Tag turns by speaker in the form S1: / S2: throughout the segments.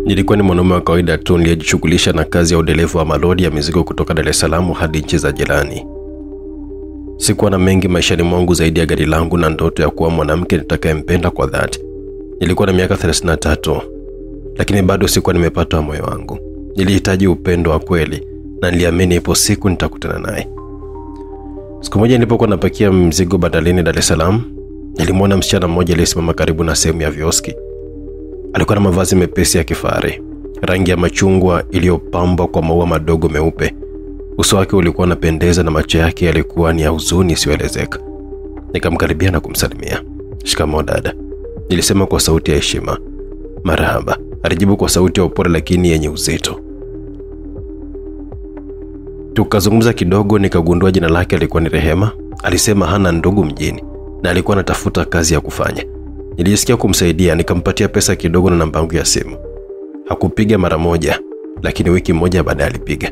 S1: Nilikuwa ni mwanaume wa kawaida tu niliyejishughulisha na kazi ya udereva wa malori ya mizigo kutoka Dar es Salaam hadi nchi za jirani. Sikuwa na mengi maishani mwangu zaidi ya gari langu na ndoto ya kuwa mwanamke nitakayempenda kwa dhati. Nilikuwa na miaka 33, lakini bado sikuwa nimepata moyo wangu. Nilihitaji upendo wa kweli na niliamini ipo siku nitakutana naye. Siku moja nilipokuwa napakia mzigo bandalini Dar es Salaam, nilimwona msichana mmoja aliyesimama karibu na sehemu ya vioski. Alikuwa na mavazi mepesi ya kifahari, rangi ya machungwa iliyopambwa kwa maua madogo meupe. Uso wake ulikuwa unapendeza na macho yake yalikuwa ni ya huzuni isiyoelezeka. Nikamkaribia na kumsalimia. "Shikamoo dada," nilisema kwa sauti ya heshima. "Marahaba," alijibu kwa sauti ya upole lakini yenye uzito. Tukazungumza kidogo, nikagundua jina lake alikuwa ni Rehema. Alisema hana ndugu mjini na alikuwa anatafuta kazi ya kufanya. Nilijisikia kumsaidia, nikampatia pesa kidogo na namba yangu ya simu. Hakupiga mara moja, lakini wiki moja baadaye alipiga.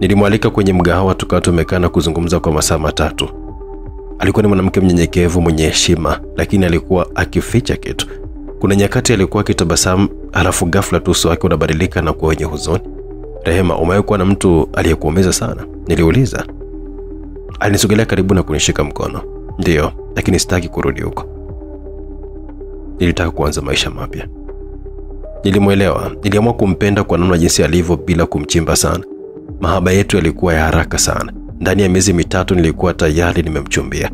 S1: Nilimwalika kwenye mgahawa, tukawa tumekaa na kuzungumza kwa masaa matatu. Alikuwa ni mwanamke mnyenyekevu mwenye heshima, lakini alikuwa akificha kitu. Kuna nyakati alikuwa akitabasamu, halafu ghafla tu uso wake unabadilika na kuwa wenye huzuni. "Rehema, umewahi kuwa na mtu aliyekuumiza sana?" niliuliza. Alinisogelea karibu na kunishika mkono. "Ndio, lakini sitaki kurudi huko. Nilitaka kuanza maisha mapya." Nilimwelewa. Niliamua kumpenda kwa namna jinsi alivyo bila kumchimba sana. Mahaba yetu yalikuwa ya haraka sana. Ndani ya miezi mitatu nilikuwa tayari nimemchumbia.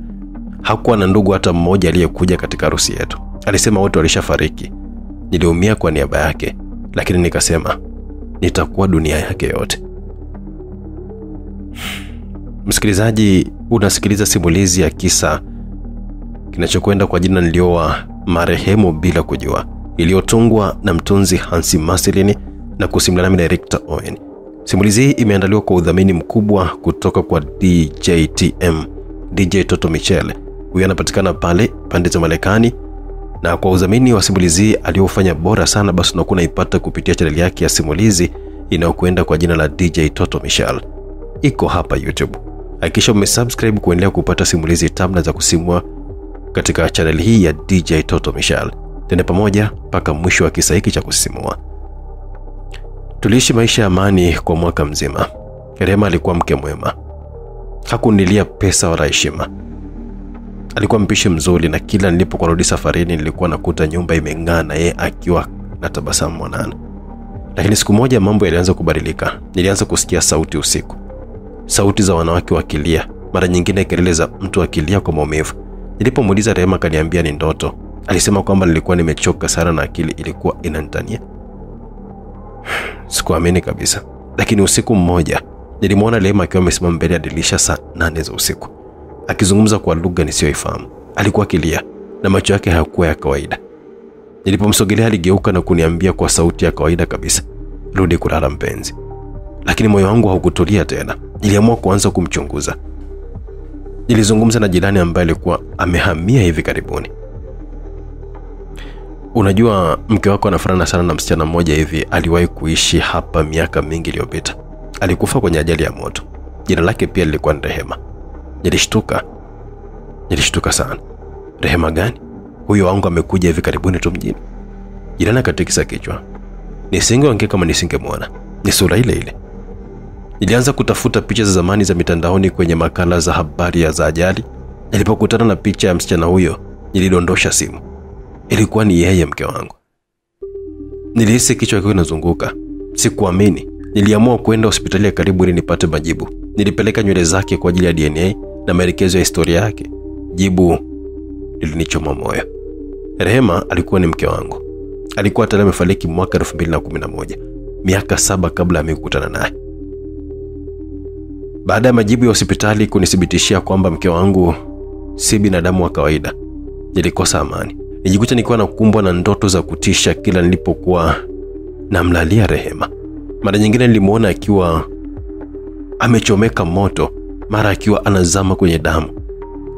S1: Hakuwa na ndugu hata mmoja aliyekuja katika harusi yetu. Alisema wote walishafariki. Niliumia kwa niaba yake, lakini nikasema nitakuwa dunia yake yote. Msikilizaji, unasikiliza simulizi ya kisa kinachokwenda kwa jina Nilioa Marehemu Bila Kujua, iliyotungwa na mtunzi Hansi Marcelin na kusimuliwa na director Owen. Simulizi hii imeandaliwa kwa udhamini mkubwa kutoka kwa DJTM, DJ Toto Michele. Huyu anapatikana pale pande za Marekani, na kwa udhamini wa simulizi aliyofanya bora sana, basi unakuwa unaipata kupitia channel yake ya simulizi inayokwenda kwa jina la DJ Toto Michele. Iko hapa YouTube. Hakikisha umesubscribe kuendelea kupata simulizi tamu za kusimua katika channel hii ya DJ Toto Michele. Tende pamoja mpaka mwisho wa kisa hiki cha kusisimua. Tuliishi maisha ya amani kwa mwaka mzima. Rehema alikuwa mke mwema. Hakunilia pesa wala heshima. Alikuwa mpishi mzuri na kila nilipokuwa narudi safarini nilikuwa nakuta nyumba imeng'aa na yeye akiwa na tabasamu mwanana. Lakini siku moja mambo yalianza kubadilika. Nilianza kusikia sauti usiku. Sauti za wanawake wakilia, mara nyingine kelele za mtu akilia kwa maumivu. Nilipomuuliza, Rehema kaniambia ni ndoto. Alisema kwamba nilikuwa nimechoka sana na akili ilikuwa inanitania. Sikuamini kabisa. Lakini usiku mmoja nilimwona Rehema akiwa amesimama mbele ya dirisha saa 8 za usiku, akizungumza kwa lugha nisiyoifahamu. Alikuwa akilia na macho yake hayakuwa ya kawaida. Nilipomsogelea aligeuka na kuniambia kwa sauti ya kawaida kabisa, "Rudi kulala mpenzi." Lakini moyo wangu haukutulia tena. Niliamua kuanza kumchunguza. Nilizungumza na jirani ambaye alikuwa amehamia hivi karibuni. "Unajua mke wako anafanana sana na msichana mmoja hivi aliwahi kuishi hapa miaka mingi iliyopita. Alikufa kwenye ajali ya moto. Jina lake pia lilikuwa Rehema." Nilishtuka sana. "Rehema gani? Huyo wangu amekuja hivi karibuni tu mjini." Jirani akatikisa kichwa. Nisingeongea kama nisingemwona. Ni sura ile ile. Nilianza kutafuta picha za zamani za mitandaoni kwenye makala za habari za ajali. Nilipokutana na picha ya msichana huyo, nilidondosha simu. Ilikuwa ni yeye, mke wangu. Nilihisi kichwa changu kinazunguka. Sikuamini. Niliamua kwenda hospitali ya karibu ili nipate majibu. Nilipeleka nywele zake kwa ajili ya DNA na maelekezo ya historia yake. Jibu lilinichoma moyo. Rehema alikuwa ni mke wangu. Alikuwa tayari amefariki mwaka 2011, miaka 7 kabla ya mimi kukutana naye. Baada ya majibu ya hospitali kunithibitishia kwamba mke wangu si binadamu wa kawaida, nilikosa amani. Nijikuta nikiwa nakumbwa na ndoto za kutisha kila nilipokuwa namlalia Rehema. Mara nyingine nilimuona akiwa amechomeka moto, mara akiwa anazama kwenye damu.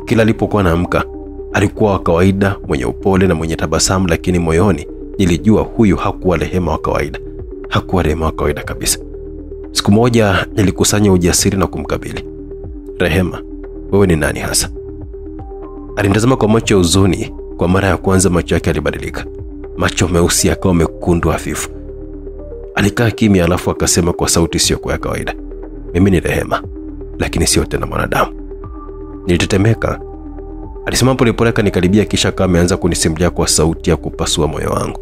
S1: Kila nilipokuwa naamka, alikuwa wa kawaida, mwenye upole na mwenye tabasamu, lakini moyoni nilijua huyu hakuwa Rehema wa kawaida. Hakuwa Rehema wa kawaida kabisa. Siku moja nilikusanya ujasiri na kumkabili. "Rehema, wewe ni nani hasa?" Alinitazama kwa macho ya huzuni. Kwa mara ya kwanza macho yake yalibadilika. Macho meusi yakawa mekundu hafifu. Alikaa kimya alafu akasema kwa sauti sio ya kawaida, "Mimi ni Rehema, lakini sio tena mwanadamu." Nilitetemeka. Alisema polepole akanikaribia kisha kama ameanza kunisimulia kwa sauti ya kupasua moyo wangu.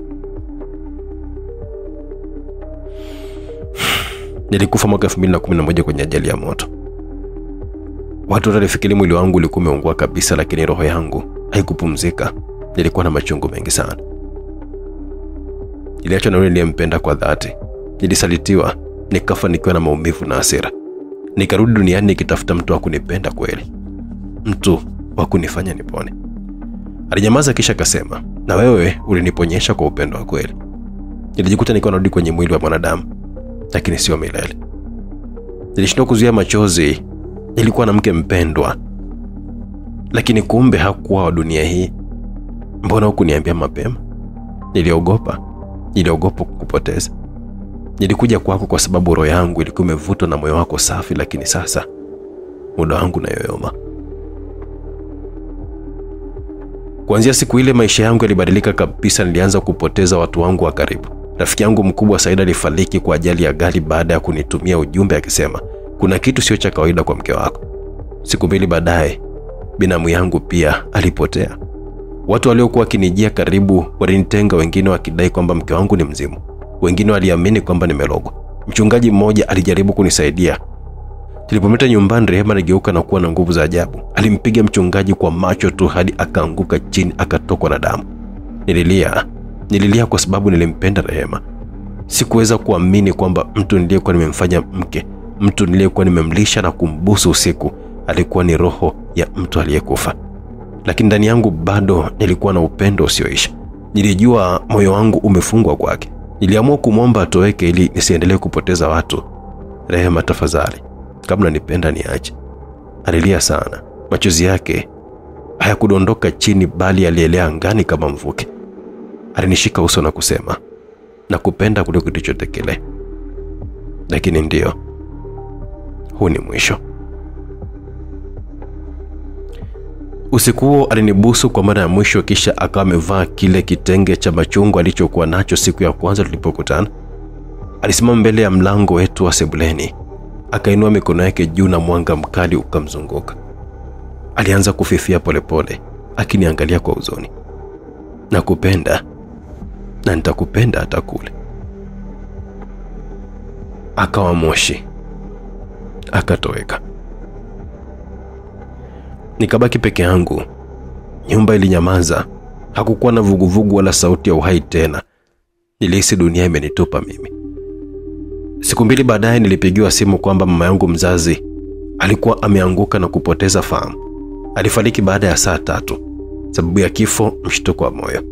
S1: Nilikufa mwaka 2011 kwenye ajali ya moto. Watu walifikiri mwili wangu ulikuwa umeungua kabisa, lakini roho yangu haikupumzika. Nilikuwa na machungu mengi sana. Niliachwa na yule niliyempenda kwa dhati. Nilisalitiwa, nikafa nikiwa na maumivu na hasira. Nikarudi duniani nikitafuta mtu wa kunipenda kweli, mtu wa kunifanya nipone. Alinyamaza kisha akasema, "Na wewe uliniponyesha kwa upendo wa kweli." Nilijikuta nikiwa narudi kwenye mwili wa mwanadamu, lakini sio milele. Nilishindwa kuzuia machozi. Nilikuwa na mke mpendwa, lakini kumbe hakuwa wa dunia hii. Mbona hukuniambia mapema? Niliogopa kukupoteza. Nilikuja kwako kwa sababu roho yangu ilikuwa imevutwa na moyo wako safi, lakini sasa muda wangu unayoyoma. Kuanzia siku ile maisha yangu yalibadilika kabisa. Nilianza kupoteza watu wangu wa karibu. Rafiki yangu mkubwa Saida alifariki kwa ajali ya gari baada ya kunitumia ujumbe akisema, "Kuna kitu sio cha kawaida kwa mke wako." Siku mbili baadaye, binamu yangu pia alipotea. Watu waliokuwa wakinijia karibu walinitenga, wengine wakidai kwamba mke wangu ni mzimu. Wengine waliamini kwamba nimelogwa. Mchungaji mmoja alijaribu kunisaidia. Tulipometa nyumbani, Rehema aligeuka na kuwa na nguvu za ajabu. Alimpiga mchungaji kwa macho tu hadi akaanguka chini akatokwa na damu. Nililia kwa sababu nilimpenda Rehema. Sikuweza kuamini kwamba mtu niliyekuwa nimemfanya mke, mtu niliyekuwa nimemlisha na kumbusu usiku, alikuwa ni roho ya mtu aliyekufa. Lakini ndani yangu bado nilikuwa na upendo usioisha. Nilijua moyo wangu umefungwa kwake. Niliamua kumwomba atoweke ili nisiendelee kupoteza watu. "Rehema, tafadhali, kabla nipenda niache." Alilia sana. Machozi yake hayakudondoka chini bali alielea angani kama mvuke. Alinishika uso na kusema, "Nakupenda kuliko kitu chochote kile. Lakini ndio, huu ni mwisho." Usiku huo alinibusu kwa mara ya mwisho kisha akawa amevaa kile kitenge cha machungwa alichokuwa nacho siku ya kwanza tulipokutana. Alisimama mbele ya mlango wetu wa sebuleni. Akainua mikono yake juu na mwanga mkali ukamzunguka. Alianza kufifia polepole, akiniangalia kwa huzuni. "Nakupenda na nitakupenda hata kule." Akawa moshi. Akatoweka. Nikabaki peke yangu. Nyumba ilinyamaza. Hakukuwa na vuguvugu wala sauti ya uhai tena. Nilihisi dunia imenitupa mimi. Siku mbili baadaye nilipigiwa simu kwamba mama yangu mzazi alikuwa ameanguka na kupoteza fahamu. Alifariki baada ya saa 3. Sababu ya kifo, mshtuko wa moyo.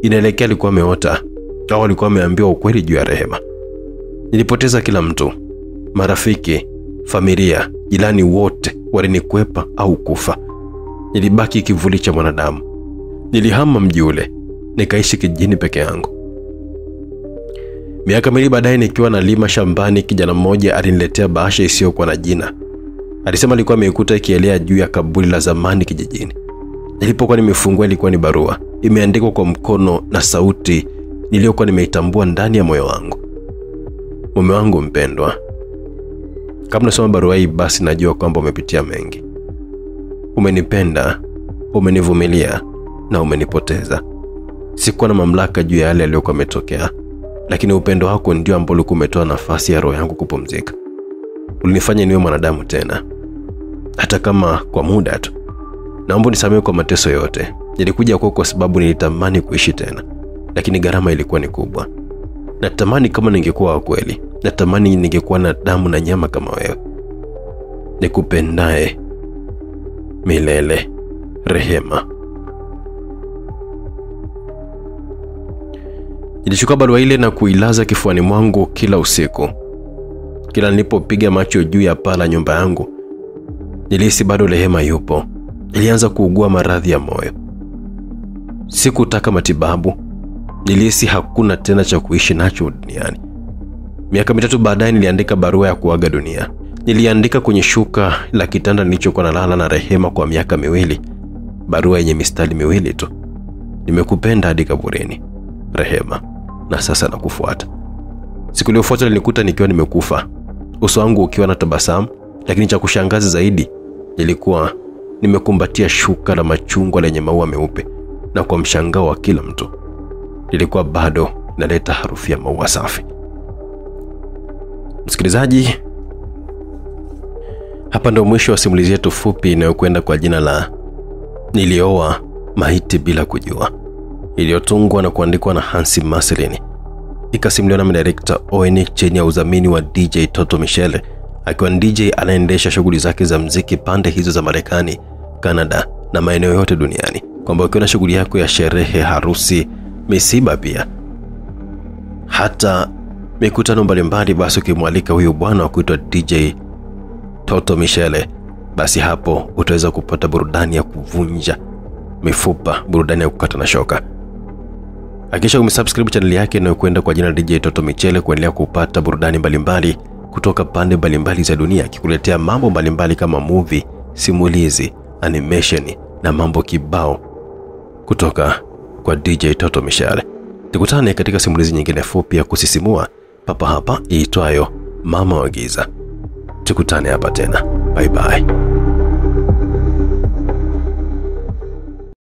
S1: Inaelekea alikuwa ameota au alikuwa ameambiwa ukweli juu ya Rehema. Nilipoteza kila mtu. Marafiki, familia, jirani wote walinikwepa au kufa. Nilibaki kivuli cha mwanadamu. Nilihama mji ule, nikaishi kijijini peke yangu. Miaka miwili baadaye nikiwa nalima shambani, kijana mmoja aliniletea bahasha isiyokuwa na jina. Alisema alikuwa ameikuta ikielea juu ya kaburi la zamani kijijini. Nilipokuwa nimefungua ilikuwa ni barua, imeandikwa kwa mkono na sauti niliyokuwa nimeitambua ndani ya moyo wangu. "Mume wangu mpendwa, kama nasoma barua hii basi najua kwamba umepitia mengi. Umenipenda, umenivumilia na umenipoteza. Sikuwa na mamlaka juu ya yale yaliyokuwa yametokea, lakini upendo wako ndio ambao ulikuwa umetoa nafasi ya roho yangu kupumzika. Ulinifanya niwe mwanadamu tena, hata kama kwa muda tu. Naomba unisamehe kwa mateso yote. Nilikuja kwako kwa sababu nilitamani kuishi tena, lakini gharama ilikuwa ni kubwa. Natamani kama ningekuwa wa kweli, natamani ningekuwa na damu na nyama kama wewe. Nikupendaye milele, Rehema." Nilichukua barua ile na kuilaza kifuani mwangu kila usiku. Kila nilipopiga macho juu ya paa la nyumba yangu, nilihisi bado Rehema yupo. Nilianza kuugua maradhi ya moyo. Sikutaka matibabu. Nilihisi hakuna tena cha kuishi nacho duniani. Miaka 3 baadaye niliandika barua ya kuaga dunia. Niliandika kwenye shuka la kitanda nilichokuwa nalala na Rehema kwa miaka 2. Barua yenye mistari 2 tu. "Nimekupenda hadi kaburini, Rehema, na sasa nakufuata." Siku iliyofuata nilikuta nikiwa nimekufa, uso wangu ukiwa na tabasamu, lakini cha kushangaza zaidi nilikuwa nimekumbatia shuka la machungwa lenye maua meupe, na kwa mshangao wa kila mtu nilikuwa bado naleta harufu ya maua safi. Msikilizaji, hapa ndio mwisho wa simulizi yetu fupi inayokwenda kwa jina la Nilioa Maiti Bila Kujua, iliyotungwa na kuandikwa na Hansi Marcelin, ikasimuliwa na director Owen chini ya udhamini wa DJ Toto Michele, akiwa DJ anaendesha shughuli zake za muziki pande hizo za Marekani, Canada na maeneo yote duniani. Kwamba ukiwa na shughuli yako ya sherehe, harusi, misiba, pia hata mikutano mbalimbali, basi ukimwalika huyu bwana wa kuitwa DJ Toto Michele, basi hapo utaweza kupata burudani ya kuvunja mifupa, burudani ya kukata na shoka. Hakikisha umesubscribe channel yake inayokwenda kwa jina DJ Toto Michele kuendelea kupata burudani mbalimbali kutoka pande mbalimbali za dunia, kikuletea mambo mbalimbali kama movie, simulizi, animation na mambo kibao kutoka kwa DJ Toto Michele. Tukutane katika simulizi nyingine fupi ya kusisimua papa hapa iitwayo Mama wa Giza. Tukutane hapa tena. Bye bye.